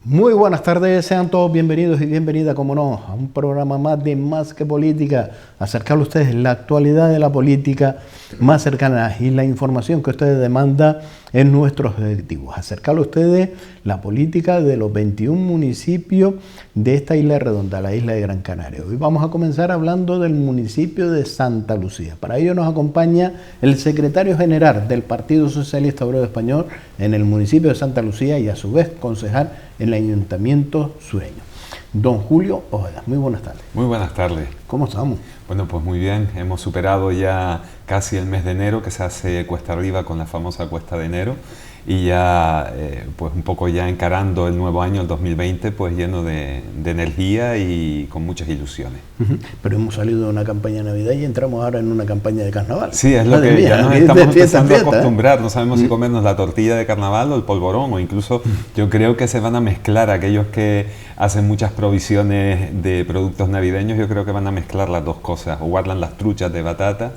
Muy buenas tardes, sean todos bienvenidos y bienvenidas, como no, a un programa más de Más que Política, acercarle a ustedes la actualidad de la política más cercana y la información que ustedes demandan en nuestros objetivos, acercarle a ustedes la política de los 21 municipios de esta isla redonda, la isla de Gran Canaria. Hoy vamos a comenzar hablando del municipio de Santa Lucía. Para ello nos acompaña el secretario general del Partido Socialista Obrero Español en el municipio de Santa Lucía y a su vez concejal en el Ayuntamiento Sureño, don Julio Ojeda. Muy buenas tardes. Muy buenas tardes. ¿Cómo estamos? Bueno, pues muy bien. Hemos superado ya casi el mes de enero, que se hace cuesta arriba con la famosa cuesta de enero, y ya pues un poco ya encarando el nuevo año, el 2020, pues lleno de energía y con muchas ilusiones. Pero hemos salido de una campaña de Navidad y entramos ahora en una campaña de carnaval. Sí, es lo que ya nos estamos empezando a acostumbrar. No sabemos si comernos la tortilla de carnaval o el polvorón, o incluso yo creo que se van a mezclar aquellos que hacen muchas provisiones de productos navideños. Yo creo que van a mezclar las dos cosas, o guardan las truchas de batata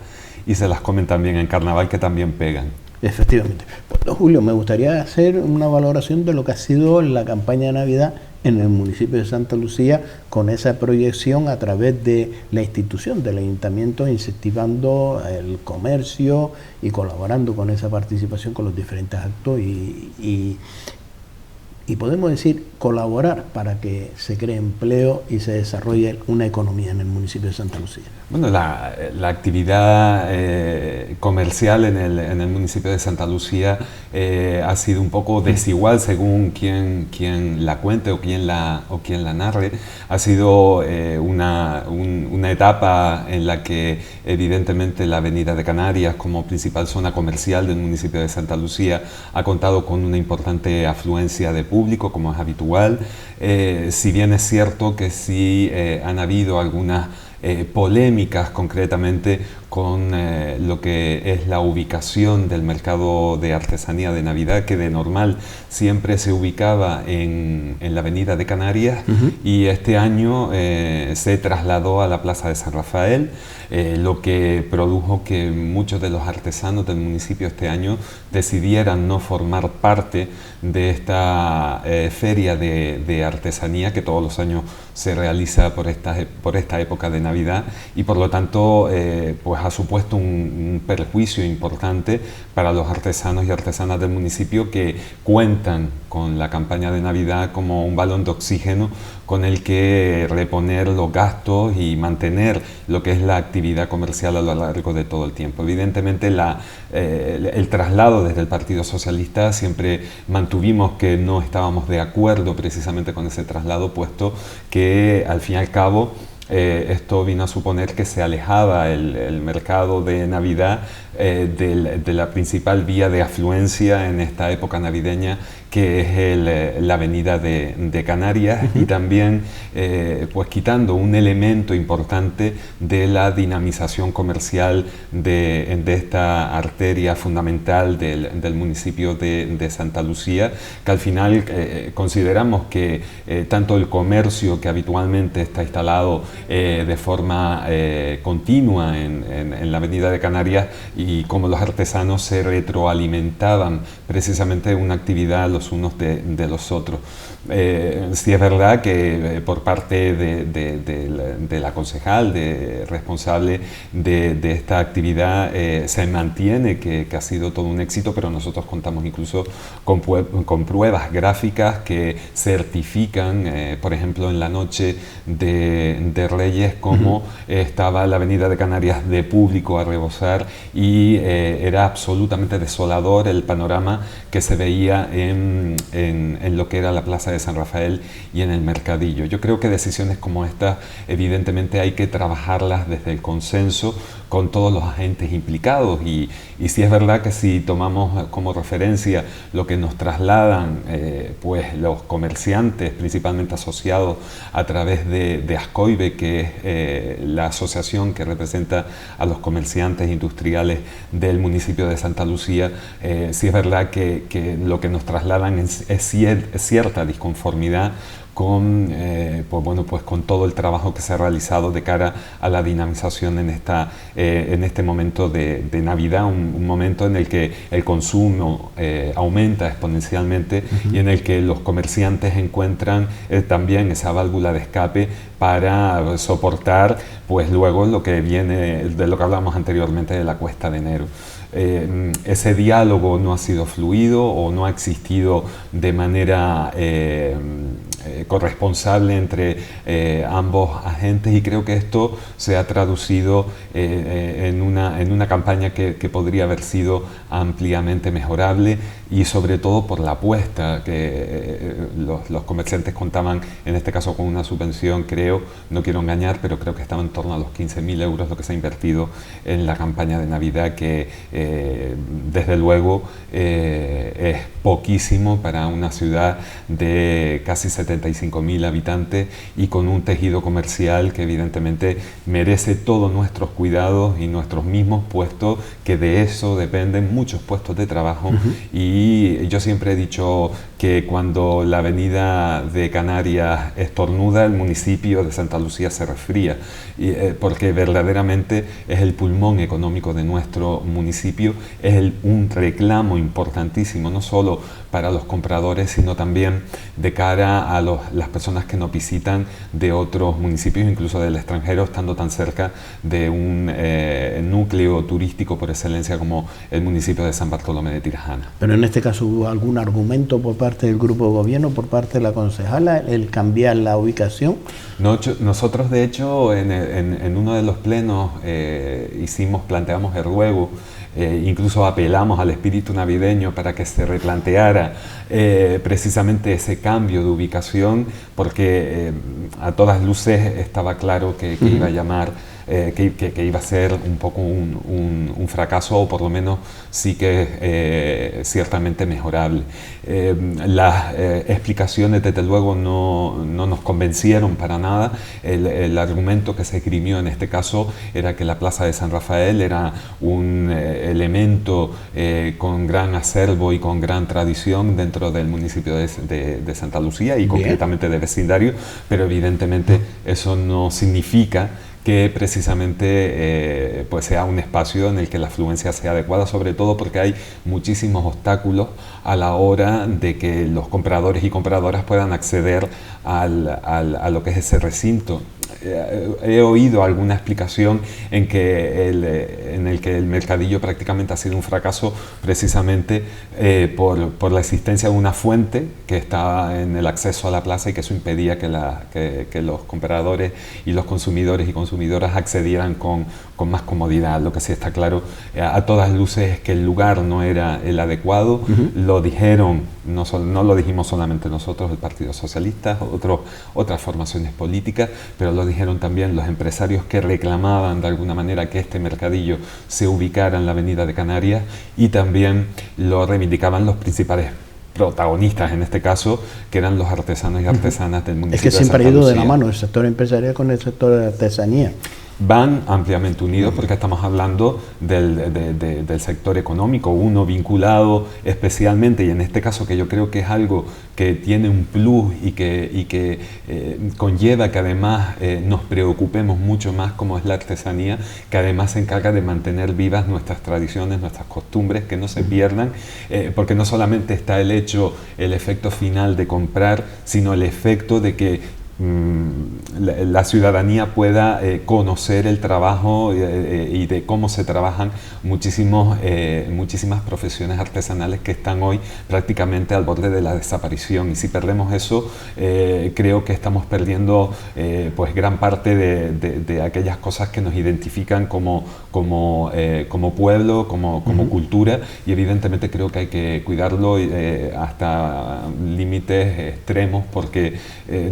y se las comen también en carnaval, que también pegan. Efectivamente. Pues, don Julio, me gustaría hacer una valoración de lo que ha sido la campaña de Navidad en el municipio de Santa Lucía, con esa proyección a través de la institución del ayuntamiento, incentivando el comercio y colaborando con esa participación con los diferentes actos y podemos decir colaborar para que se cree empleo y se desarrolle una economía en el municipio de Santa Lucía. Bueno, la actividad comercial en el municipio de Santa Lucía ha sido un poco desigual según quien la cuente o quien la narre. Ha sido una etapa en la que evidentemente la Avenida de Canarias, como principal zona comercial del municipio de Santa Lucía, ha contado con una importante afluencia de público, como es habitual. Si bien es cierto que sí han habido algunas polémicas concretamente con lo que es la ubicación del mercado de artesanía de Navidad, que de normal siempre se ubicaba en la Avenida de Canarias, y este año se trasladó a la Plaza de San Rafael, lo que produjo que muchos de los artesanos del municipio este año decidieran no formar parte de esta feria de artesanía que todos los años se realiza por esta época de Navidad, y por lo tanto pues ha supuesto un perjuicio importante para los artesanos y artesanas del municipio, que cuentan con la campaña de Navidad como un balón de oxígeno con el que reponer los gastos y mantener lo que es la actividad comercial a lo largo de todo el tiempo. Evidentemente el traslado desde el Partido Socialista siempre mantuvimos que no estábamos de acuerdo precisamente con ese traslado, puesto que al fin y al cabo esto vino a suponer que se alejaba el mercado de Navidad de la principal vía de afluencia en esta época navideña, que es la Avenida de Canarias, y también pues quitando un elemento importante de la dinamización comercial de esta arteria fundamental del municipio de Santa Lucía, que al final consideramos que tanto el comercio, que habitualmente está instalado de forma continua en la Avenida de Canarias, y como los artesanos se retroalimentaban precisamente una actividad los unos de los otros. Sí es verdad que por parte de la concejal, responsable de esta actividad, se mantiene que ha sido todo un éxito, pero nosotros contamos incluso con pruebas gráficas que certifican, por ejemplo, en la noche de Reyes, cómo estaba la Avenida de Canarias de público a rebosar, y era absolutamente desolador el panorama que se veía en lo que era la Plaza de San Rafael y en el Mercadillo. Yo creo que decisiones como esta evidentemente hay que trabajarlas desde el consenso con todos los agentes implicados, y sí es verdad que si tomamos como referencia lo que nos trasladan pues los comerciantes, principalmente asociados a través de ASCOIBE, que es la asociación que representa a los comerciantes industriales del municipio de Santa Lucía, sí es verdad que lo que nos trasladan es cierta disconformidad pues con todo el trabajo que se ha realizado de cara a la dinamización en este momento de Navidad, un momento en el que el consumo aumenta exponencialmente y en el que los comerciantes encuentran también esa válvula de escape para soportar pues luego lo que viene de lo que hablamos anteriormente de la cuesta de enero. Ese diálogo no ha sido fluido o no ha existido de manera corresponsable entre ambos agentes, y creo que esto se ha traducido en una campaña que podría haber sido ampliamente mejorable, y sobre todo por la apuesta que los comerciantes contaban en este caso con una subvención, creo, no quiero engañar, pero creo que estaba en torno a los 15.000 euros lo que se ha invertido en la campaña de Navidad, que desde luego es poquísimo para una ciudad de casi 75.000 habitantes y con un tejido comercial que evidentemente merece todos nuestros cuidados y nuestros mismos puestos, que de eso dependen muchos puestos de trabajo. Y yo siempre he dicho que cuando la avenida de Canarias estornuda, el municipio de Santa Lucía se resfría, porque verdaderamente es el pulmón económico de nuestro municipio, es un reclamo importantísimo, no solo para los compradores, sino también de cara a las personas que nos visitan de otros municipios, incluso del extranjero, estando tan cerca de un núcleo turístico por excelencia como el municipio de San Bartolomé de Tirajana. Pero en este caso, ¿hubo algún argumento por parte del grupo de gobierno, por parte de la concejala, el cambiar la ubicación? Nosotros, de hecho, en uno de los plenos planteamos el ruego, incluso apelamos al espíritu navideño para que se replanteara precisamente ese cambio de ubicación, porque a todas luces estaba claro que iba a llamar, que iba a ser un poco un fracaso, o por lo menos sí que ciertamente mejorable. Las explicaciones desde luego no nos convencieron para nada. El argumento que se esgrimió en este caso era que la Plaza de San Rafael era un elemento con gran acervo y con gran tradición dentro del municipio de Santa Lucía y concretamente de vecindario, pero evidentemente eso no significa que precisamente pues sea un espacio en el que la afluencia sea adecuada, sobre todo porque hay muchísimos obstáculos a la hora de que los compradores y compradoras puedan acceder a lo que es ese recinto. He oído alguna explicación en el que el mercadillo prácticamente ha sido un fracaso precisamente por la existencia de una fuente que está en el acceso a la plaza y que eso impedía que los compradores y los consumidores y consumidoras accedieran con más comodidad. Lo que sí está claro a todas luces es que el lugar no era el adecuado. Lo dijeron, no lo dijimos solamente nosotros, el Partido Socialista, otras formaciones políticas, pero lo dijeron también los empresarios que reclamaban de alguna manera que este mercadillo se ubicara en la Avenida de Canarias, y también lo reivindicaban los principales protagonistas en este caso, que eran los artesanos y artesanas del municipio. Es que siempre ha ido de la mano el sector empresarial con el sector de artesanía. Van ampliamente unidos porque estamos hablando del sector económico, uno vinculado especialmente, y en este caso que yo creo que es algo que tiene un plus y que conlleva que además nos preocupemos mucho más, como es la artesanía, que además se encarga de mantener vivas nuestras tradiciones, nuestras costumbres, que no se pierdan, porque no solamente está el efecto final de comprar, sino el efecto de que la ciudadanía pueda conocer el trabajo y de cómo se trabajan muchísimas profesiones artesanales que están hoy prácticamente al borde de la desaparición, y si perdemos eso creo que estamos perdiendo pues gran parte de aquellas cosas que nos identifican como pueblo, como cultura, y evidentemente creo que hay que cuidarlo hasta límites extremos, porque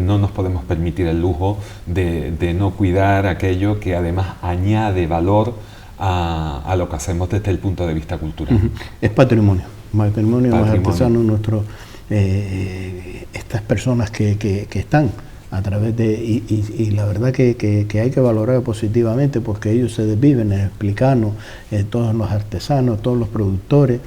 no nos podemos permitir el lujo de no cuidar aquello que además añade valor a lo que hacemos desde el punto de vista cultural. Es patrimonio los artesanos, estas personas que están a través de, y la verdad que hay que valorar positivamente, porque ellos se desviven en explicarnos, todos los artesanos, todos los productores,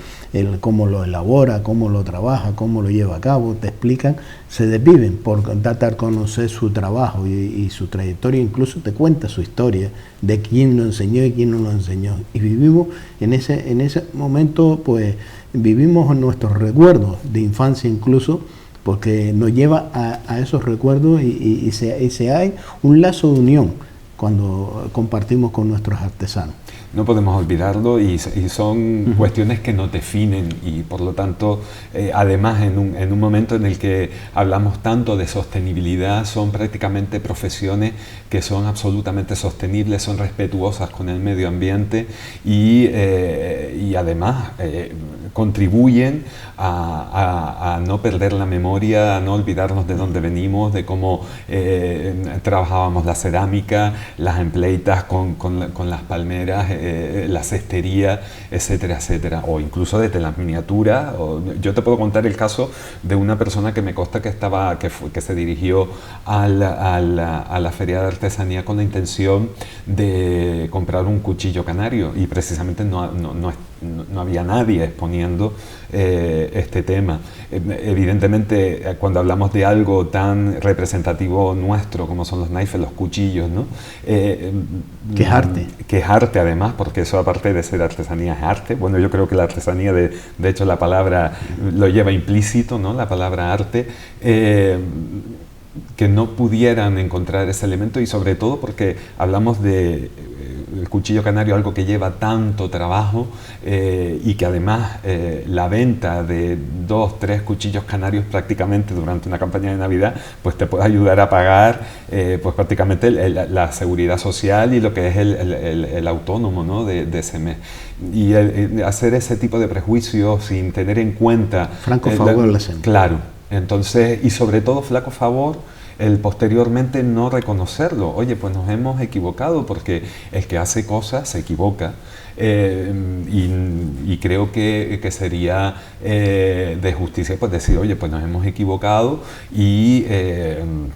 cómo lo elabora, cómo lo trabaja, cómo lo lleva a cabo, te explican, se desviven por dar a conocer su trabajo y su trayectoria, incluso te cuenta su historia de quién lo enseñó y quién no lo enseñó. Y vivimos en ese momento, pues vivimos en nuestros recuerdos de infancia incluso, porque nos lleva a esos recuerdos y se hay un lazo de unión cuando compartimos con nuestros artesanos. No podemos olvidarlo y son cuestiones que nos definen y por lo tanto, además en un momento en el que hablamos tanto de sostenibilidad, son prácticamente profesiones que son absolutamente sostenibles, son respetuosas con el medio ambiente y además contribuyen a no perder la memoria, a no olvidarnos de dónde venimos, de cómo trabajábamos la cerámica, las empleitas con las palmeras, la cestería, etcétera, etcétera, o incluso desde las miniaturas. Yo te puedo contar el caso de una persona que me consta que se dirigió a la feria de artesanía con la intención de comprar un cuchillo canario y precisamente no había nadie exponiendo este tema. Evidentemente, cuando hablamos de algo tan representativo nuestro como son los naifes, los cuchillos, ¿no? Que es arte. Que es arte además, porque eso aparte de ser artesanía es arte. Bueno, yo creo que la artesanía, de hecho la palabra lo lleva implícito, ¿no? La palabra arte. Que no pudieran encontrar ese elemento y sobre todo porque hablamos de el cuchillo canario, algo que lleva tanto trabajo y que además la venta de 2, 3 cuchillos canarios prácticamente durante una campaña de Navidad pues te puede ayudar a pagar pues prácticamente la seguridad social y lo que es el autónomo, ¿no? de ese mes. Y hacer ese tipo de prejuicios sin tener en cuenta... Franco favor la gente. Claro. Entonces, y sobre todo, flaco favor, el posteriormente no reconocerlo. Oye, pues nos hemos equivocado, porque el que hace cosas se equivoca. Y creo que sería de justicia pues decir, oye, pues nos hemos equivocado y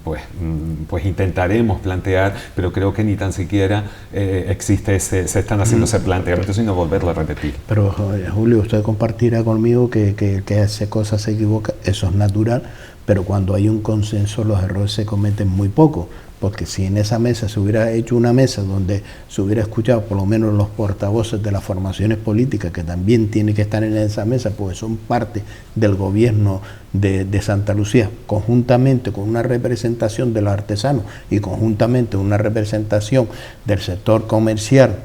pues intentaremos plantear, pero creo que ni tan siquiera existe se están haciendo ese planteamiento, sino volverlo a repetir. Pero Julio, usted compartirá conmigo que hace cosas se equivoca, eso es natural, pero cuando hay un consenso los errores se cometen muy poco. Porque si en esa mesa se hubiera hecho una mesa donde se hubiera escuchado por lo menos los portavoces de las formaciones políticas, que también tienen que estar en esa mesa, porque son parte del gobierno de Santa Lucía, conjuntamente con una representación de los artesanos y conjuntamente una representación del sector comercial,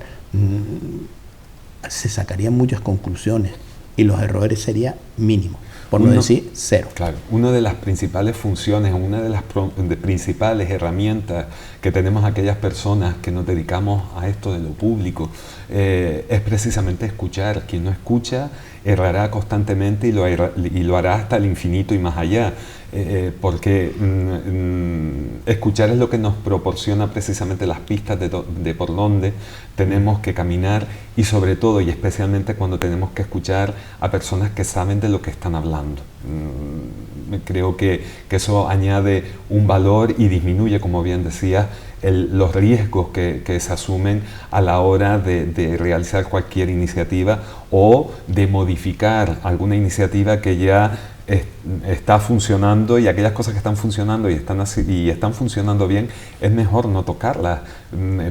se sacarían muchas conclusiones y los errores serían mínimos. Por no decir cero. Claro, una de las principales funciones, una de las principales herramientas que tenemos aquellas personas que nos dedicamos a esto de lo público es precisamente escuchar. Quien no escucha errará constantemente y lo hará hasta el infinito y más allá. Porque escuchar es lo que nos proporciona precisamente las pistas de por dónde tenemos que caminar y sobre todo y especialmente cuando tenemos que escuchar a personas que saben de lo que están hablando. Creo que eso añade un valor y disminuye, como bien decías, los riesgos que se asumen a la hora de realizar cualquier iniciativa o de modificar alguna iniciativa que ya está funcionando, y aquellas cosas que están funcionando y están funcionando bien, es mejor no tocarlas.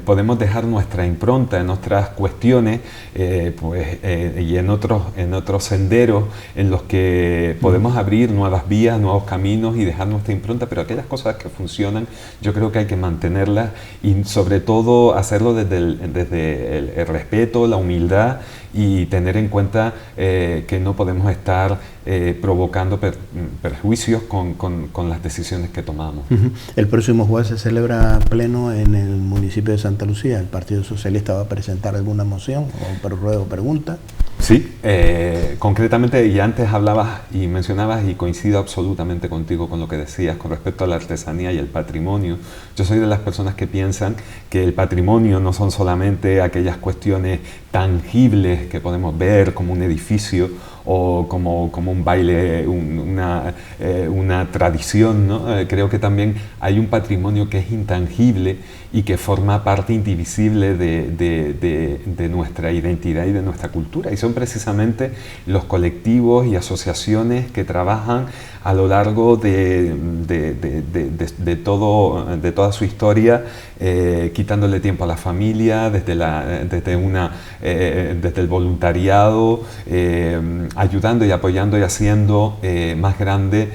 Podemos dejar nuestra impronta en otras cuestiones y en otros senderos en los que podemos abrir nuevas vías, nuevos caminos y dejar nuestra impronta, pero aquellas cosas que funcionan yo creo que hay que mantenerlas y sobre todo hacerlo desde el respeto, la humildad y tener en cuenta que no podemos estar provocando perjuicios con las decisiones que tomamos. El próximo jueves se celebra pleno en el municipio de Santa Lucía. ¿El Partido Socialista va a presentar alguna moción o ruego pregunta? Sí, concretamente, y antes hablabas y mencionabas, y coincido absolutamente contigo con lo que decías con respecto a la artesanía y el patrimonio. Yo soy de las personas que piensan que el patrimonio no son solamente aquellas cuestiones tangibles que podemos ver como un edificio o como un baile, una tradición, ¿no? Creo que también hay un patrimonio que es intangible y que forma parte indivisible de nuestra identidad y de nuestra cultura, y son precisamente los colectivos y asociaciones que trabajan a lo largo de toda su historia, quitándole tiempo a la familia, desde el voluntariado, ayudando y apoyando y haciendo más grande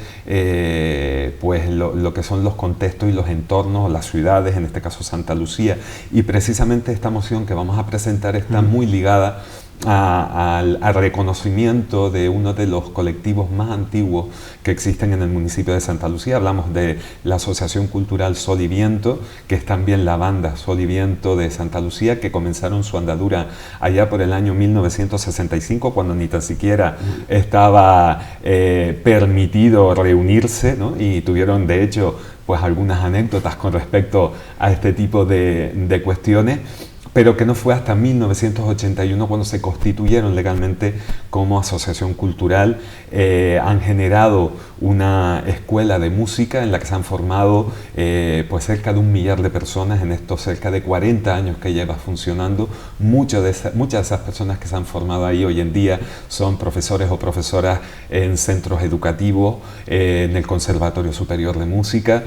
pues lo que son los contextos y los entornos, las ciudades, en este caso Santa Lucía. Y precisamente esta moción que vamos a presentar está muy ligada al reconocimiento de uno de los colectivos más antiguos que existen en el municipio de Santa Lucía. Hablamos de la Asociación Cultural Sol y Viento, que es también la banda Sol y Viento de Santa Lucía, que comenzaron su andadura allá por el año 1965, cuando ni tan siquiera estaba permitido reunirse, ¿no? Y tuvieron de hecho pues algunas anécdotas con respecto a este tipo de cuestiones, pero que no fue hasta 1981 cuando se constituyeron legalmente como asociación cultural. Han generado una escuela de música en la que se han formado pues cerca de 1 millar de personas en estos cerca de 40 años que lleva funcionando. Muchas de esas personas que se han formado ahí hoy en día son profesores o profesoras en centros educativos, en el Conservatorio Superior de Música.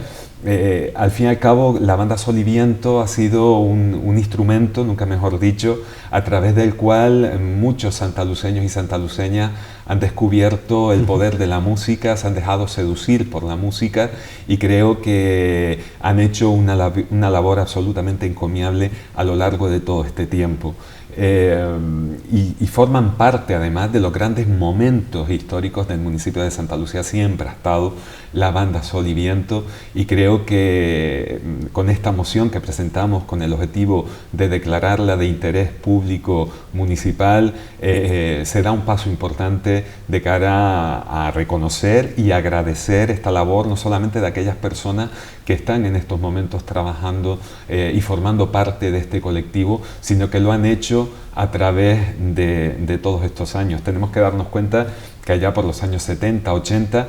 Al fin y al cabo, la banda Sol y Viento ha sido un instrumento, nunca mejor dicho, a través del cual muchos santaluceños y santaluceñas han descubierto el poder de la música, se han dejado seducir por la música, y creo que han hecho una labor absolutamente encomiable a lo largo de todo este tiempo. Y forman parte además de los grandes momentos históricos del municipio de Santa Lucía. Siempre ha estado la banda Sol y Viento, y creo que con esta moción que presentamos con el objetivo de declararla de interés público municipal, se da un paso importante de cara a reconocer y agradecer esta labor, no solamente de aquellas personas que están en estos momentos trabajando y formando parte de este colectivo, sino que lo han hecho a través de todos estos años. Tenemos que darnos cuenta que allá por los años 70, 80,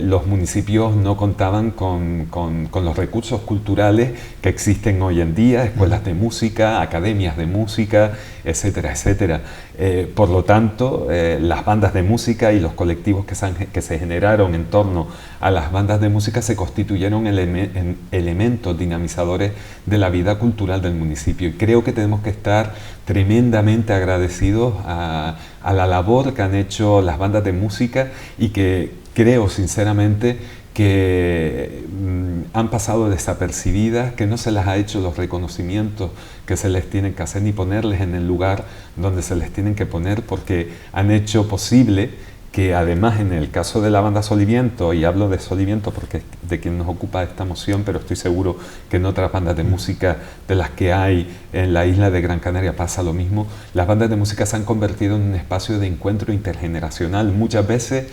los municipios no contaban con los recursos culturales que existen hoy en día, escuelas de música, academias de música, etcétera, etcétera. Por lo tanto, las bandas de música y los colectivos que se generaron en torno a las bandas de música se constituyeron en elementos dinamizadores de la vida cultural del municipio. Y creo que tenemos que estar tremendamente agradecidos a la labor que han hecho las bandas de música, y que creo sinceramente que han pasado desapercibidas, que no se les ha hecho los reconocimientos que se les tienen que hacer, ni ponerles en el lugar donde se les tienen que poner, porque han hecho posible que, además, en el caso de la banda Sol y Viento, y hablo de Sol y Viento porque es de quien nos ocupa esta moción, pero estoy seguro que en otras bandas de música de las que hay en la isla de Gran Canaria pasa lo mismo, las bandas de música se han convertido en un espacio de encuentro intergeneracional. Muchas veces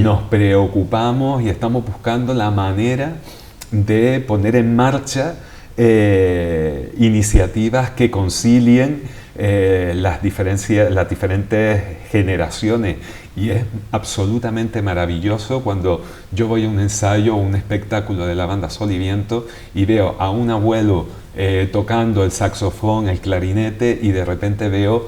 nos preocupamos y estamos buscando la manera de poner en marcha iniciativas que concilien las diferentes generaciones, y es absolutamente maravilloso cuando yo voy a un ensayo o un espectáculo de la banda Sol y Viento y veo a un abuelo tocando el saxofón, el clarinete, y de repente veo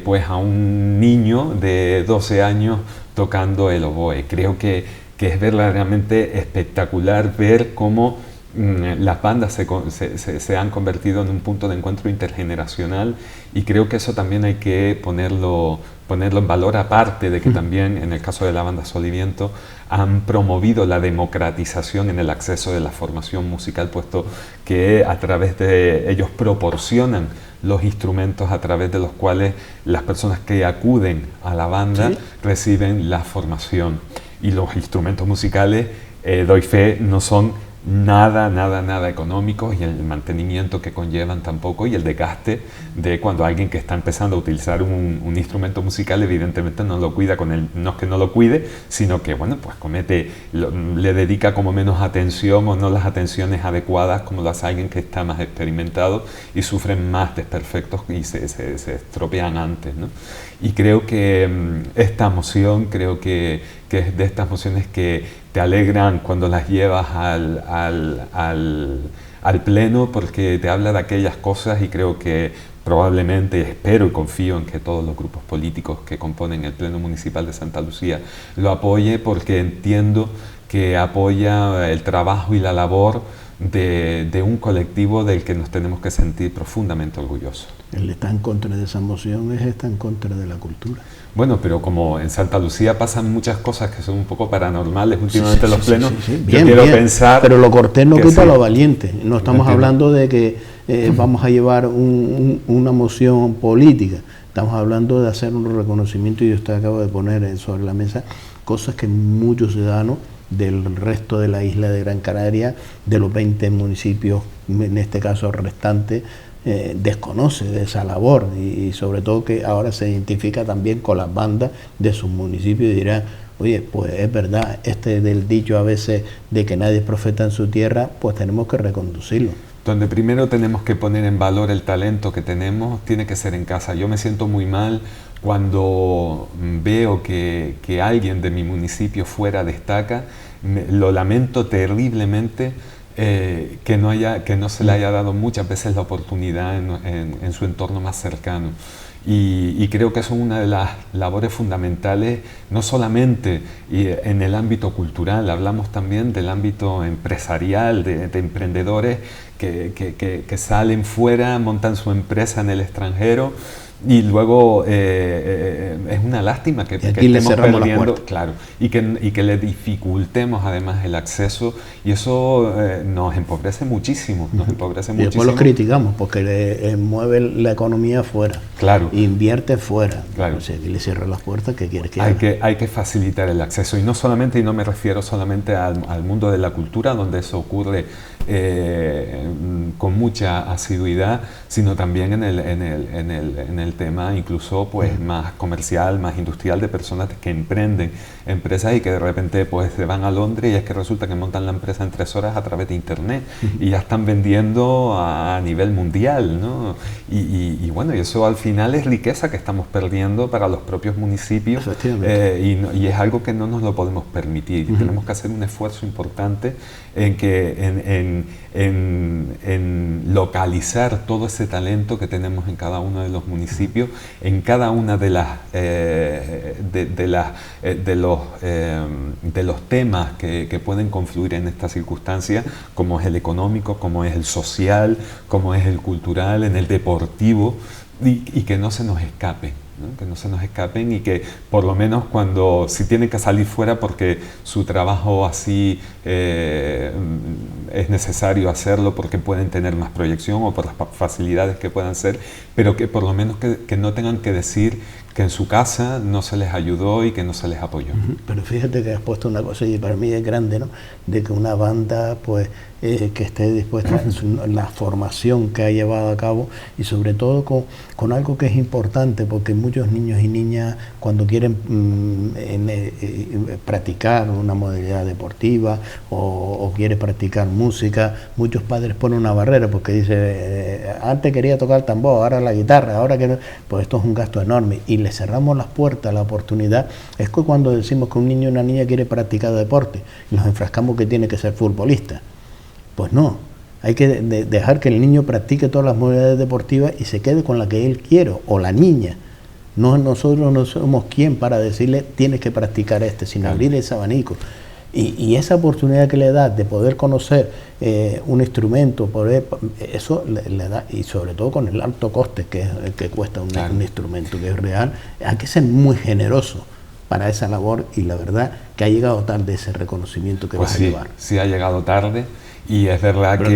pues a un niño de 12 años tocando el oboe. Creo que es verdaderamente espectacular ver cómo las bandas se han convertido en un punto de encuentro intergeneracional, y creo que eso también hay que ponerlo en valor, aparte de que también en el caso de la banda Sol y Viento han promovido la democratización en el acceso de la formación musical, puesto que a través de ellos proporcionan los instrumentos a través de los cuales las personas que acuden a la banda reciben la formación. Y los instrumentos musicales, doy fe, no son nada económicos, y el mantenimiento que conllevan tampoco, y el desgaste de cuando alguien que está empezando a utilizar un instrumento musical evidentemente no lo cuida no es que no lo cuide, sino que bueno, pues le dedica como menos atención, o no las atenciones adecuadas como lo hace alguien que está más experimentado, y sufren más desperfectos y se estropean antes, ¿no? Y creo que esta moción, creo que es de estas mociones que te alegran cuando las llevas al pleno, porque te habla de aquellas cosas, y creo que probablemente, espero y confío en que todos los grupos políticos que componen el Pleno Municipal de Santa Lucía lo apoye, porque entiendo que apoya el trabajo y la labor de un colectivo del que nos tenemos que sentir profundamente orgullosos. El estar en contra de esa moción es estar en contra de la cultura. Bueno, pero como en Santa Lucía pasan muchas cosas que son un poco paranormales últimamente, los plenos, yo quiero pensar... Pero lo cortés no quita lo valiente. No estamos hablando de que vamos a llevar una moción política. Estamos hablando de hacer un reconocimiento, y usted acaba de poner sobre la mesa cosas que muchos ciudadanos del resto de la isla de Gran Canaria, de los 20 municipios, en este caso restantes, desconoce de esa labor, y sobre todo que ahora se identifica también con las bandas de sus municipios, y dirá, oye, pues es verdad, del dicho a veces de que nadie es profeta en su tierra, pues tenemos que reconducirlo. Donde primero tenemos que poner en valor el talento que tenemos, tiene que ser en casa. Yo me siento muy mal cuando veo que alguien de mi municipio fuera destaca, lo lamento terriblemente. Que no se le haya dado muchas veces la oportunidad en su entorno más cercano. Y creo que eso es una de las labores fundamentales, no solamente en el ámbito cultural, hablamos también del ámbito empresarial, de emprendedores que salen fuera, montan su empresa en el extranjero, y luego es una lástima que estemos perdiendo, claro, y que le dificultemos además el acceso, y eso nos empobrece muchísimo, y después los criticamos porque mueve la economía fuera, claro, invierte fuera, claro. O sea, que le cierra las puertas, ¿qué quiere que haga? Hay que facilitar el acceso, y no me refiero solamente al mundo de la cultura, donde eso ocurre con mucha asiduidad, sino también en el tema incluso pues más comercial, más industrial, de personas que emprenden empresas y que de repente pues se van a Londres, y es que resulta que montan la empresa en 3 horas a través de internet y ya están vendiendo a nivel mundial, ¿no? Y bueno, y eso al final es riqueza que estamos perdiendo para los propios municipios, y es algo que no nos lo podemos permitir. Tenemos que hacer un esfuerzo importante en localizar todo ese talento que tenemos en cada uno de los municipios, en cada una de los temas que pueden confluir en esta circunstancia, como es el económico, como es el social, como es el cultural, en el deportivo, y que no se nos escape, ¿no? Que no se nos escapen, y que por lo menos si tienen que salir fuera porque su trabajo así es necesario hacerlo, porque pueden tener más proyección o por las facilidades que puedan ser, pero que por lo menos que no tengan que decir que en su casa no se les ayudó y que no se les apoyó. Pero fíjate que has puesto una cosa, y para mí es grande, ¿no? De que una banda pues que esté dispuesta en la formación que ha llevado a cabo, y sobre todo con algo que es importante, porque muchos niños y niñas cuando quieren practicar una modalidad deportiva o quieren practicar música, muchos padres ponen una barrera porque dice, antes quería tocar el tambor, ahora la guitarra, ahora que no, pues esto es un gasto enorme, y le cerramos las puertas a la oportunidad. Es que cuando decimos que un niño o una niña quiere practicar deporte, nos enfrascamos que tiene que ser futbolista. Pues no, hay que dejar que el niño practique todas las modalidades deportivas y se quede con la que él quiere, o la niña. No, nosotros no somos quien para decirle tienes que practicar sino abrir ese abanico. Y esa oportunidad que le da de poder conocer un instrumento, eso le da, y sobre todo con el alto coste que cuesta un instrumento que es real, hay que ser muy generoso para esa labor, y la verdad que ha llegado tarde ese reconocimiento que vas a llevar. Sí, ha llegado tarde. Y es verdad que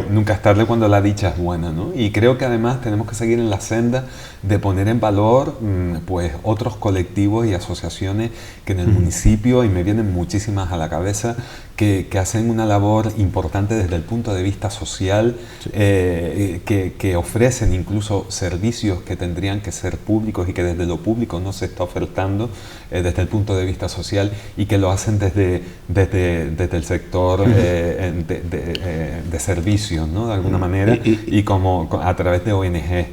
nunca es tarde cuando la dicha es buena, ¿no? Y creo que además tenemos que seguir en la senda de poner en valor pues otros colectivos y asociaciones que en el municipio, y me vienen muchísimas a la cabeza, que hacen una labor importante desde el punto de vista social, sí. Que ofrecen incluso servicios que tendrían que ser públicos y que desde lo público no se está ofertando desde el punto de vista social, y que lo hacen desde el sector de servicios, ¿no? De alguna manera, y como a través de ONG.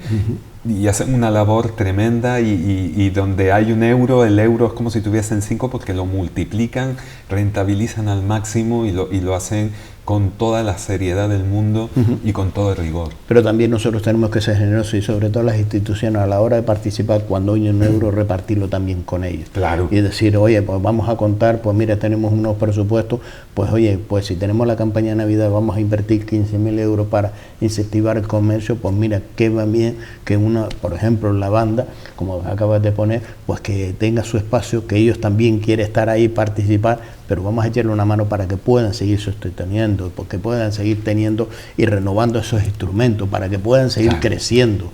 Y hacen una labor tremenda, y donde hay un euro, el euro es como si tuviesen 5, porque lo multiplican, rentabilizan al máximo y lo hacen con toda la seriedad del mundo y con todo el rigor. Pero también nosotros tenemos que ser generosos, y sobre todo las instituciones, a la hora de participar, cuando hay un euro, repartirlo también con ellos. Claro. Y decir, oye, pues vamos a contar, pues mira, tenemos unos presupuestos, pues oye, pues si tenemos la campaña de Navidad, vamos a invertir 15.000 euros para incentivar el comercio, pues mira, qué va bien que una, por ejemplo, la banda, como acabas de poner, pues que tenga su espacio, que ellos también quieren estar ahí, participar, pero vamos a echarle una mano para que puedan seguir sosteniendo, porque puedan seguir teniendo y renovando esos instrumentos, para que puedan seguir creciendo.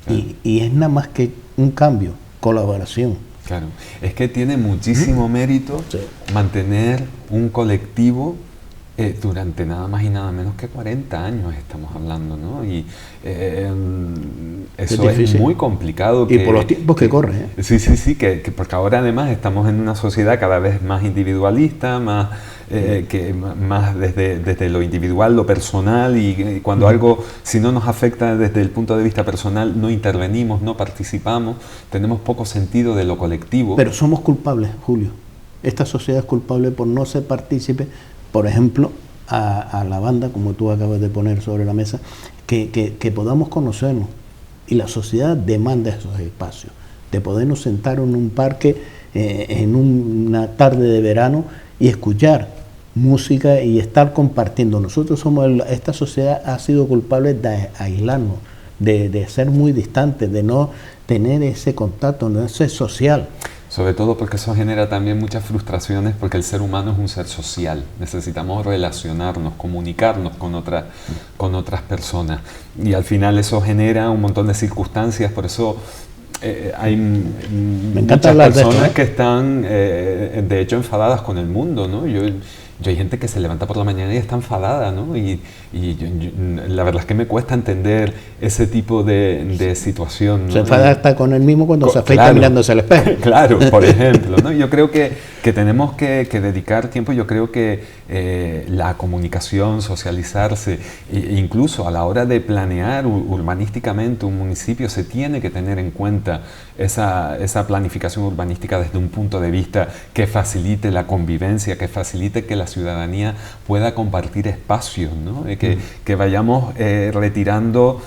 Claro. Y es nada más que un cambio, colaboración. Claro, es que tiene muchísimo mérito mantener un colectivo durante nada más y nada menos que 40 años estamos hablando, ¿no? Y eso es muy complicado. Y por los tiempos que corren. Sí, que porque ahora además estamos en una sociedad cada vez más individualista, más desde lo individual, lo personal, y cuando algo, si no nos afecta desde el punto de vista personal, no intervenimos, no participamos, tenemos poco sentido de lo colectivo. Pero somos culpables, Julio. Esta sociedad es culpable por no ser partícipe, por ejemplo, a la banda, como tú acabas de poner sobre la mesa, que podamos conocernos. Y la sociedad demanda esos espacios, de podernos sentar en un parque en una tarde de verano y escuchar música y estar compartiendo. Nosotros esta sociedad ha sido culpable de aislarnos, de ser muy distantes, de no tener ese contacto, no ser social. Sobre todo porque eso genera también muchas frustraciones, porque el ser humano es un ser social. Necesitamos relacionarnos, comunicarnos con otras personas. Y al final eso genera un montón de circunstancias, por eso hay muchas personas que están, de hecho, enfadadas con el mundo, ¿no? Yo hay gente que se levanta por la mañana y está enfadada, ¿no? Y la verdad es que me cuesta entender ese tipo de situación, ¿no? Se enfada hasta con él mismo cuando se afeita mirándose al espejo. Claro, por ejemplo, ¿no? Yo creo que tenemos que dedicar tiempo. Yo creo que la comunicación, socializarse, incluso a la hora de planear urbanísticamente un municipio, se tiene que tener en cuenta esa planificación urbanística desde un punto de vista que facilite la convivencia, que facilite que la ciudadanía pueda compartir espacios, ¿no? Que vayamos retirando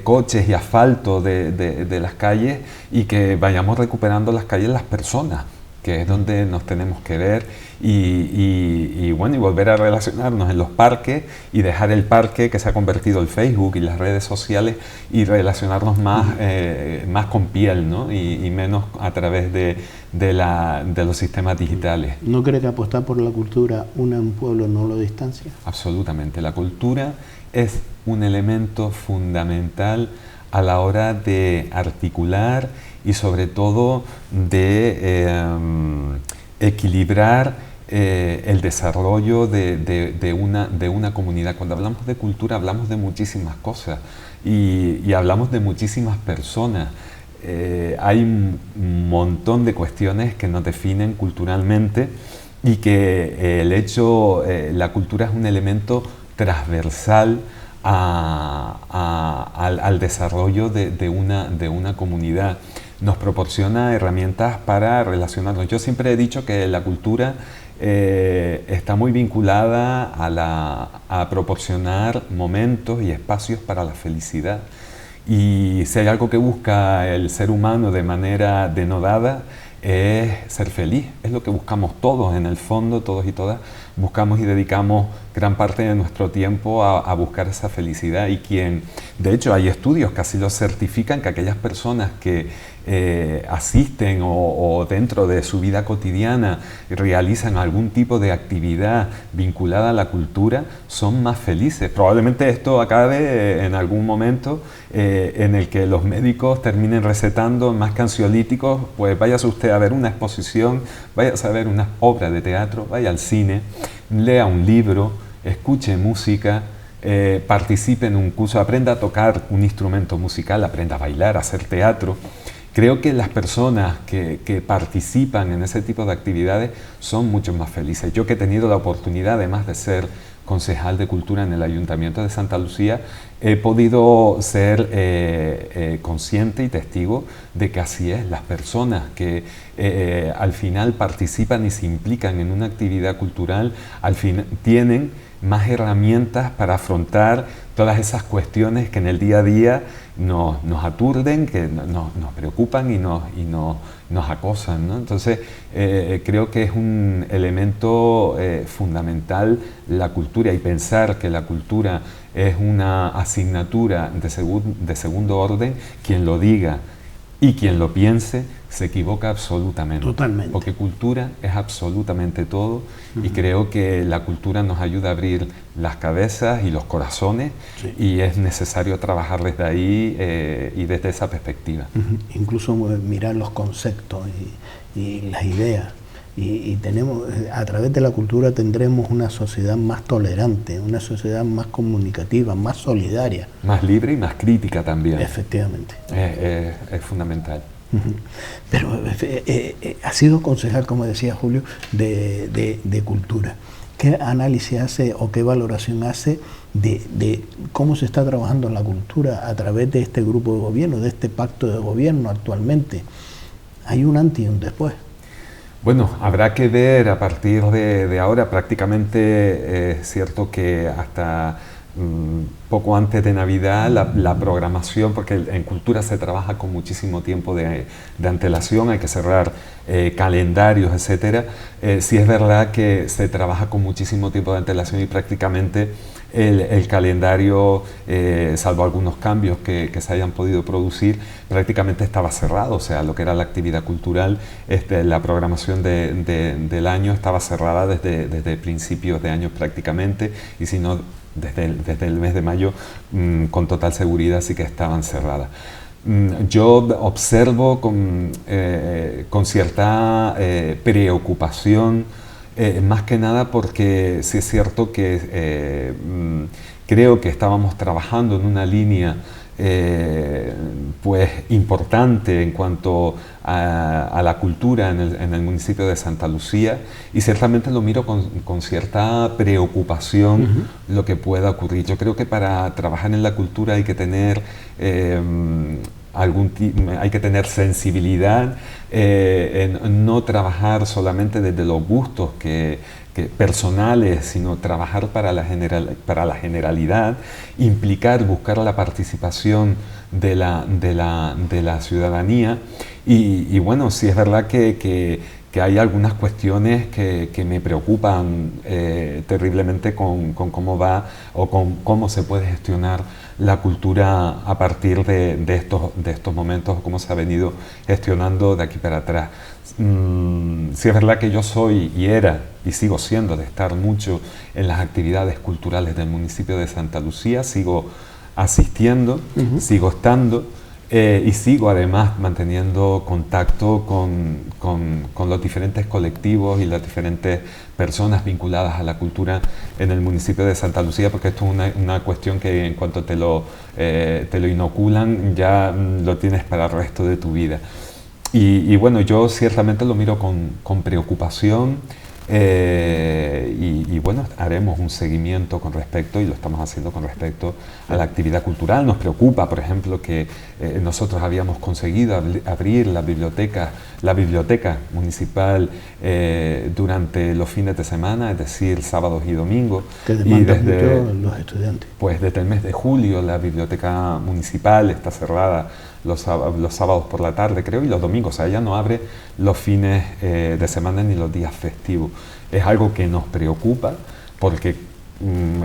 coches y asfalto de las calles, y que vayamos recuperando las calles las personas, que es donde nos tenemos que ver, y volver a relacionarnos en los parques, y dejar el parque que se ha convertido el Facebook y las redes sociales, y relacionarnos más con piel, ¿no? Y menos a través de los sistemas digitales. ¿No cree que apostar por la cultura une a un pueblo, no lo distancia? Absolutamente. La cultura es un elemento fundamental a la hora de articular y sobre todo de equilibrar el desarrollo de una comunidad. Cuando hablamos de cultura hablamos de muchísimas cosas y hablamos de muchísimas personas. Hay un montón de cuestiones que nos definen culturalmente, y que la cultura es un elemento transversal al desarrollo de una comunidad. Nos proporciona herramientas para relacionarnos. Yo siempre he dicho que la cultura está muy vinculada a proporcionar momentos y espacios para la felicidad. Y si hay algo que busca el ser humano de manera denodada, es ser feliz. Es lo que buscamos todos, en el fondo, todos y todas buscamos y dedicamos gran parte de nuestro tiempo a buscar esa felicidad. Y de hecho hay estudios que así lo certifican, que aquellas personas que asisten o dentro de su vida cotidiana realizan algún tipo de actividad vinculada a la cultura, son más felices. Probablemente esto acabe en algún momento en el que los médicos terminen recetando más que ansiolíticos, pues váyase usted a ver una exposición, váyase a ver una obra de teatro, vaya al cine, lea un libro, escuche música, participe en un curso, aprenda a tocar un instrumento musical, aprenda a bailar, a hacer teatro. Creo que las personas que participan en ese tipo de actividades son mucho más felices. Yo que he tenido la oportunidad, además de ser concejal de Cultura en el Ayuntamiento de Santa Lucía, he podido ser consciente y testigo de que así es. Las personas que al final participan y se implican en una actividad cultural, al final tienen más herramientas para afrontar todas esas cuestiones que en el día a día nos aturden, que nos preocupan y nos acosan, ¿no? Entonces, creo que es un elemento fundamental la cultura, y pensar que la cultura es una asignatura de segundo orden, quien lo diga y quien lo piense se equivoca absolutamente. Totalmente. Porque cultura es absolutamente todo, y creo que la cultura nos ayuda a abrir las cabezas y los corazones, sí, y es necesario trabajar desde ahí y desde esa perspectiva. Incluso mirar los conceptos y las ideas. Y tenemos, a través de la cultura tendremos una sociedad más tolerante, una sociedad más comunicativa, más solidaria. Más libre y más crítica también. Efectivamente. Es fundamental. Pero ha sido concejal, como decía Julio, de cultura. ¿Qué análisis hace o qué valoración hace de cómo se está trabajando en la cultura a través de este grupo de gobierno, de este pacto de gobierno actualmente? ¿Hay un antes y un después? Bueno, habrá que ver a partir de ahora. Prácticamente es cierto que hasta poco antes de Navidad la programación, porque en cultura se trabaja con muchísimo tiempo de antelación, hay que cerrar calendarios, etcétera. Sí es verdad que se trabaja con muchísimo tiempo de antelación, y prácticamente el calendario, salvo algunos cambios que se hayan podido producir, prácticamente estaba cerrado. O sea, lo que era la actividad cultural, la programación del año estaba cerrada desde principios de año prácticamente, y si no, desde el mes de mayo, con total seguridad sí que estaban cerradas. Yo observo con cierta preocupación, más que nada porque sí es cierto que creo que estábamos trabajando en una línea pues importante en cuanto a la cultura en el municipio de Santa Lucía, y ciertamente lo miro con cierta preocupación lo que pueda ocurrir. Yo creo que para trabajar en la cultura hay que tener hay que tener sensibilidad, en no trabajar solamente desde los gustos personales, sino trabajar para la generalidad, implicar, buscar la participación de la ciudadanía. Y bueno, sí es verdad que hay algunas cuestiones que me preocupan terriblemente con cómo va o con cómo se puede gestionar la cultura a partir de estos momentos, cómo se ha venido gestionando de aquí para atrás. Sí es verdad que yo soy y era y sigo siendo de estar mucho en las actividades culturales del municipio de Santa Lucía, sigo asistiendo, sigo estando, y sigo además manteniendo contacto con los diferentes colectivos y las diferentes personas vinculadas a la cultura en el municipio de Santa Lucía, porque esto es una cuestión que en cuanto te lo inoculan ya lo tienes para el resto de tu vida. Y bueno, yo ciertamente lo miro con preocupación, y bueno, haremos un seguimiento con respecto, y lo estamos haciendo con respecto a la actividad cultural. Nos preocupa, por ejemplo, que nosotros habíamos conseguido abrir la biblioteca municipal durante los fines de semana, es decir, sábados y domingos. Que demandan mucho los estudiantes. Pues desde el mes de julio la biblioteca municipal está cerrada los sábados por la tarde, creo, y los domingos. O sea, ella no abre los fines de semana ni los días festivos. Es algo que nos preocupa porque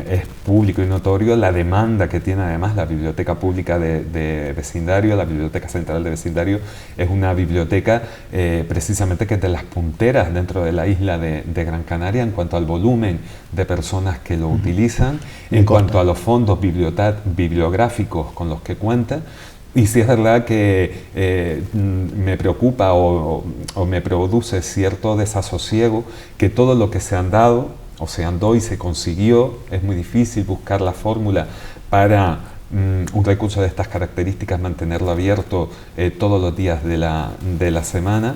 es público y notorio la demanda que tiene además la biblioteca pública de vecindario. La biblioteca central de vecindario es una biblioteca precisamente que es de las punteras dentro de la isla de Gran Canaria en cuanto al volumen de personas que lo utilizan, en cuanto a los fondos bibliográficos con los que cuenta. Y sí es verdad que me preocupa o me produce cierto desasosiego que todo lo que se han dado o se andó y se consiguió. Es muy difícil buscar la fórmula para un recurso de estas características, mantenerlo abierto todos los días de la semana,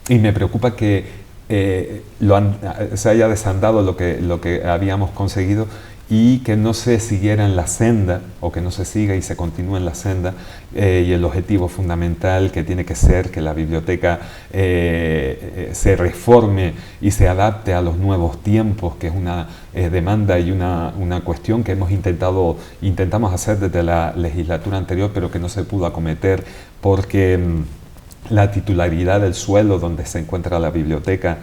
y me preocupa que se haya desandado lo que habíamos conseguido y que no se siguiera en la senda, o que no se siga y se continúe en la senda, y el objetivo fundamental que tiene que ser que la biblioteca se reforme y se adapte a los nuevos tiempos, que es una demanda y una cuestión que intentamos hacer desde la legislatura anterior, pero que no se pudo acometer porque la titularidad del suelo donde se encuentra la biblioteca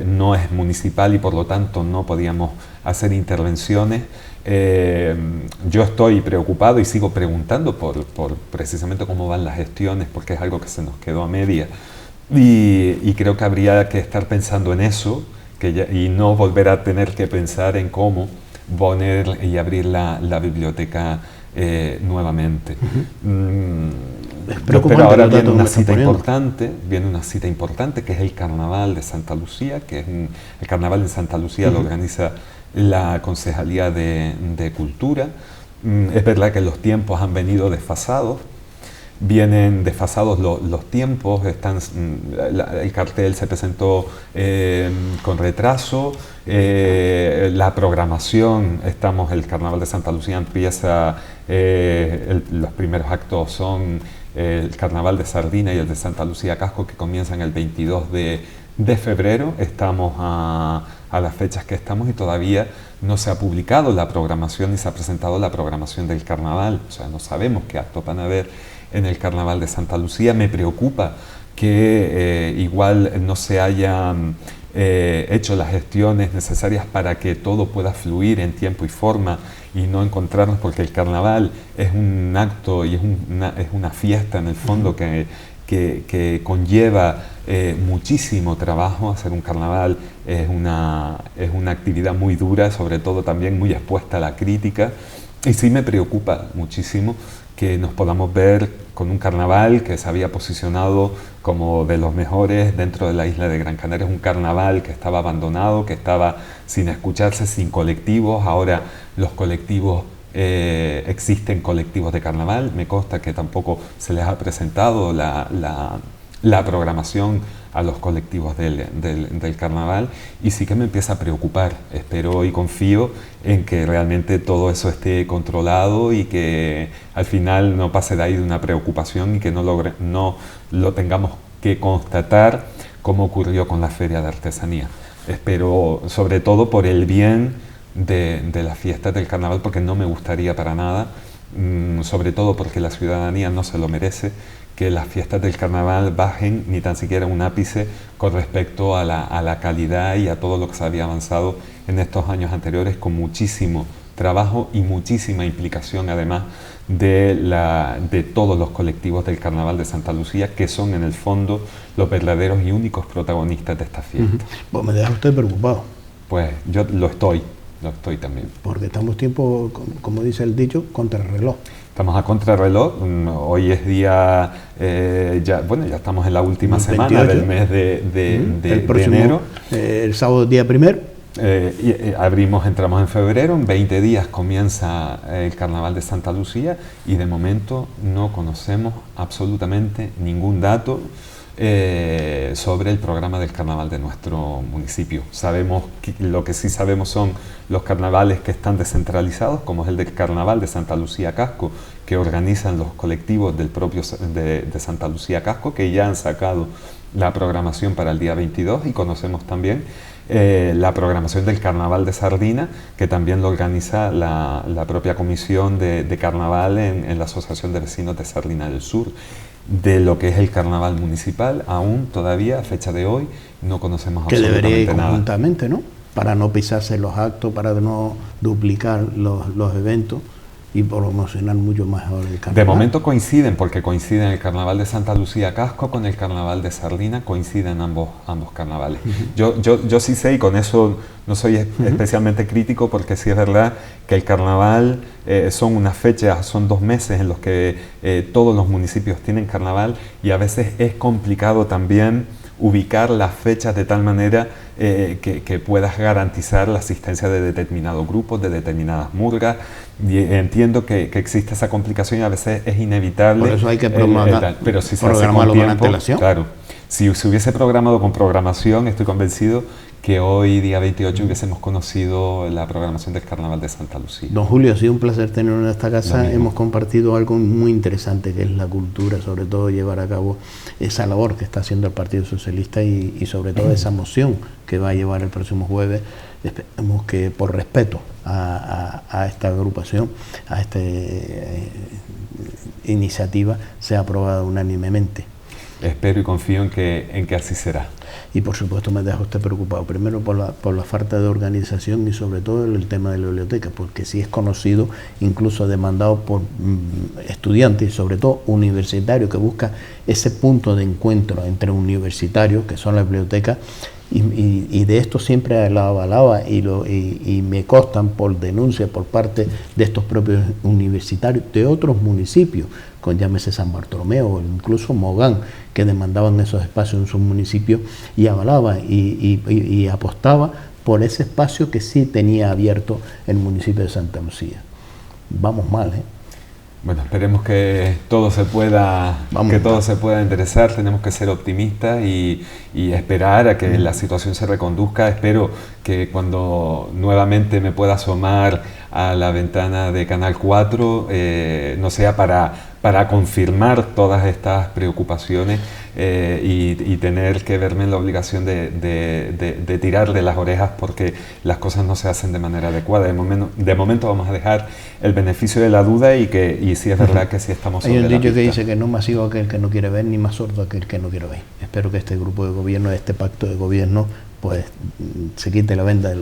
no es municipal, y por lo tanto no podíamos hacer intervenciones. Yo estoy preocupado y sigo preguntando por precisamente cómo van las gestiones, porque es algo que se nos quedó a media, y creo que habría que estar pensando en eso, y no volver a tener que pensar en cómo poner y abrir la biblioteca nuevamente. Pero ahora viene una cita importante, que es el Carnaval de Santa Lucía, el Carnaval de Santa Lucía lo organiza la Concejalía de Cultura. Es verdad que los tiempos han venido desfasados, vienen desfasados los tiempos, el cartel se presentó con retraso, la programación, el Carnaval de Santa Lucía empieza, los primeros actos son el Carnaval de Sardina y el de Santa Lucía Casco, que comienzan el 22 de febrero. Estamos a las fechas que estamos y todavía no se ha publicado la programación ni se ha presentado la programación del carnaval, o sea, no sabemos qué actos van a haber en el Carnaval de Santa Lucía. Me preocupa que igual no se hayan hecho las gestiones necesarias para que todo pueda fluir en tiempo y forma y no encontrarnos, porque el carnaval es un acto y es una fiesta en el fondo que conlleva muchísimo trabajo. Hacer un carnaval es una actividad muy dura, sobre todo también muy expuesta a la crítica, y sí me preocupa muchísimo que nos podamos ver con un carnaval que se había posicionado como de los mejores dentro de la isla de Gran Canaria. Es un carnaval que estaba abandonado, que estaba sin escucharse, sin colectivos. Ahora los colectivos, existen colectivos de carnaval. Me consta que tampoco se les ha presentado la programación a los colectivos del carnaval, y sí que me empieza a preocupar. Espero y confío en que realmente todo eso esté controlado y que al final no pase de ahí de una preocupación y que no lo tengamos que constatar como ocurrió con la Feria de Artesanía. Espero, sobre todo por el bien de las fiestas del carnaval, porque no me gustaría para nada, sobre todo porque la ciudadanía no se lo merece, que las fiestas del carnaval bajen ni tan siquiera un ápice con respecto a la calidad y a todo lo que se había avanzado en estos años anteriores, con muchísimo trabajo y muchísima implicación, además de todos los colectivos del Carnaval de Santa Lucía, que son en el fondo los verdaderos y únicos protagonistas de esta fiesta. Pues me deja usted preocupado. Pues yo lo estoy también. Porque estamos tiempo, como dice el dicho, contra el reloj. Estamos a contrarreloj. Hoy es día, ya estamos en la última semana 28 del mes de enero. El sábado día primero. Entramos en febrero, en 20 días comienza el Carnaval de Santa Lucía, y de momento no conocemos absolutamente ningún dato sobre el programa del carnaval de nuestro municipio. Lo que sí sabemos son los carnavales que están descentralizados, como es el del Carnaval de Santa Lucía Casco, que organizan los colectivos del propio de Santa Lucía Casco, que ya han sacado la programación para el día 22, y conocemos también la programación del Carnaval de Sardina, que también lo organiza la propia comisión de carnaval en la Asociación de Vecinos de Sardina del Sur. De lo que es el carnaval municipal, aún todavía, a fecha de hoy, no conocemos absolutamente nada. Que debería ir conjuntamente, ¿no? Para no pisarse los actos, para no duplicar los eventos y promocionar mucho mejor el carnaval. De momento coinciden, porque coinciden el Carnaval de Santa Lucía Casco con el Carnaval de Sardina, coinciden ambos carnavales. Yo sí sé, y con eso no soy especialmente crítico, porque sí es verdad que el carnaval son unas fechas, son 2 meses en los que todos los municipios tienen carnaval, y a veces es complicado también ubicar las fechas de tal manera que puedas garantizar la asistencia de determinados grupos, de determinadas murgas. Y entiendo que existe esa complicación y a veces es inevitable. Por eso hay que pero si se hace con tiempo, antelación. Claro, si se hubiese programado con programación, estoy convencido que hoy, día 28, hubiésemos conocido la programación del Carnaval de Santa Lucía. Don Julio, ha sido un placer tenerlo en esta casa. Hemos compartido algo muy interesante, que es la cultura, sobre todo llevar a cabo esa labor que está haciendo el Partido Socialista y sobre todo esa moción que va a llevar el próximo jueves. Esperemos que por respeto a esta agrupación, a esta iniciativa, sea aprobada unánimemente. Espero y confío en que así será. Y por supuesto me deja usted preocupado, primero por la falta de organización y sobre todo el tema de la biblioteca, porque sí es conocido, incluso demandado por estudiantes y sobre todo universitarios, que busca ese punto de encuentro entre universitarios, que son las bibliotecas, y de esto siempre la avalaba y me constan por denuncias por parte de estos propios universitarios de otros municipios, con llámese San Bartolomé o incluso Mogán, que demandaban esos espacios en sus municipios y avalaba y apostaba por ese espacio que sí tenía abierto el municipio de Santa Lucía. Vamos mal, ¿eh? Bueno, esperemos que todo se pueda enderezar. Tenemos que ser optimistas y esperar a que la situación se reconduzca. Espero que cuando nuevamente me pueda asomar a la ventana de Canal 4 no sea para confirmar todas estas preocupaciones y tener que verme en la obligación de tirar de las orejas porque las cosas no se hacen de manera adecuada. De momento vamos a dejar el beneficio de la duda y sí es verdad que sí estamos sobre la pista. Hay un dicho que dice que no es más ciego aquel que no quiere ver, ni más sordo aquel que no quiere oír. Espero que este grupo de gobierno, este pacto de gobierno, pues se quite la venda de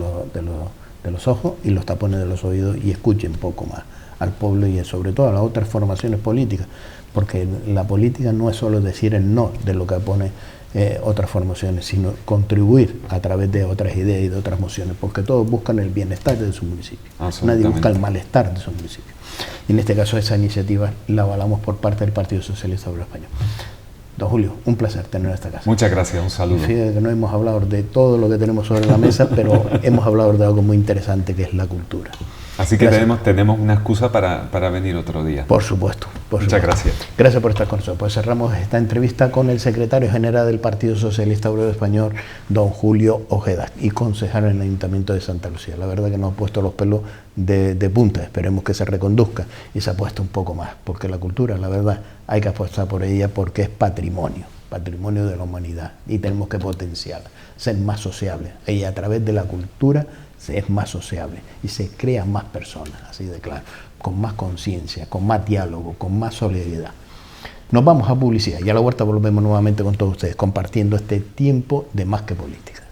los ojos y los tapones de los oídos y escuche un poco más al pueblo y sobre todo a las otras formaciones políticas, porque la política no es solo decir el no de lo que pone otras formaciones, sino contribuir a través de otras ideas y de otras mociones, porque todos buscan el bienestar de su municipio, nadie busca el malestar de su municipio. Y en este caso esa iniciativa la avalamos por parte del Partido Socialista Obrero Español. Don Julio, un placer tener esta casa. Muchas gracias, un saludo. Fíjate que no hemos hablado de todo lo que tenemos sobre la mesa, pero hemos hablado de algo muy interesante que es la cultura. Así que tenemos una excusa para venir otro día. Por supuesto. Muchas gracias. Gracias por estar con nosotros. Pues cerramos esta entrevista con el secretario general del Partido Socialista Obrero Español, don Julio Ojeda, y concejal en el Ayuntamiento de Santa Lucía. La verdad que nos ha puesto los pelos de punta. Esperemos que se reconduzca y se apueste un poco más, porque la cultura, la verdad, hay que apostar por ella porque es patrimonio de la humanidad y tenemos que potenciarla, ser más sociables. Y a través de la cultura se es más sociable y se crean más personas, así de claro, con más conciencia, con más diálogo, con más solidaridad. Nos vamos a publicidad y a la vuelta volvemos nuevamente con todos ustedes, compartiendo este tiempo de Más que Política.